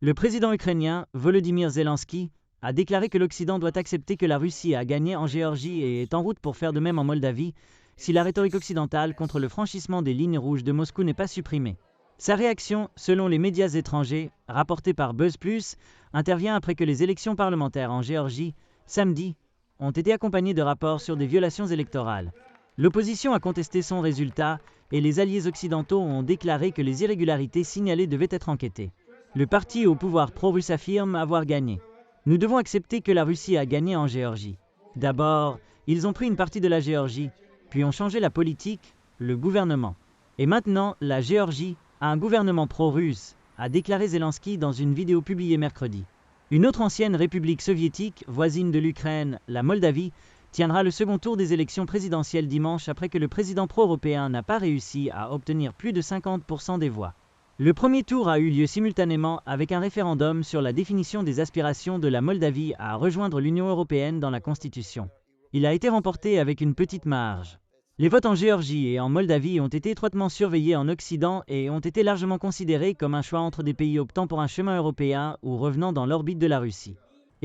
Le président ukrainien, Volodymyr Zelensky, a déclaré que l'Occident doit accepter que la Russie a gagné en Géorgie et est en route pour faire de même en Moldavie, si la rhétorique occidentale contre le franchissement des lignes rouges de Moscou n'est pas supprimée. Sa réaction, selon les médias étrangers, rapportée par BuzzPlus, intervient après que les élections parlementaires en Géorgie, samedi, ont été accompagnées de rapports sur des violations électorales. L'opposition a contesté son résultat et les alliés occidentaux ont déclaré que les irrégularités signalées devaient être enquêtées. Le parti au pouvoir pro-russe affirme avoir gagné. Nous devons accepter que la Russie a gagné en Géorgie. D'abord, ils ont pris une partie de la Géorgie, puis ont changé la politique, le gouvernement. Et maintenant, la Géorgie a un gouvernement pro-russe, a déclaré Zelensky dans une vidéo publiée mercredi. Une autre ancienne république soviétique, voisine de l'Ukraine, la Moldavie, tiendra le second tour des élections présidentielles dimanche après que le président pro-européen n'a pas réussi à obtenir plus de 50% des voix. Le premier tour a eu lieu simultanément avec un référendum sur la définition des aspirations de la Moldavie à rejoindre l'Union européenne dans la Constitution. Il a été remporté avec une petite marge. Les votes en Géorgie et en Moldavie ont été étroitement surveillés en Occident et ont été largement considérés comme un choix entre des pays optant pour un chemin européen ou revenant dans l'orbite de la Russie.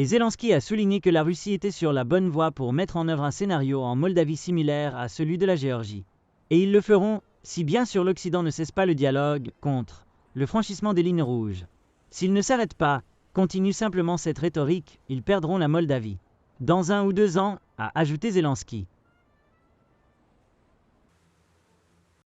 Et Zelensky a souligné que la Russie était sur la bonne voie pour mettre en œuvre un scénario en Moldavie similaire à celui de la Géorgie. Et ils le feront, si bien sûr l'Occident ne cesse pas le dialogue contre le franchissement des lignes rouges. S'ils ne s'arrêtent pas, continuent simplement cette rhétorique, ils perdront la Moldavie. Dans 1 ou 2 ans, a ajouté Zelensky.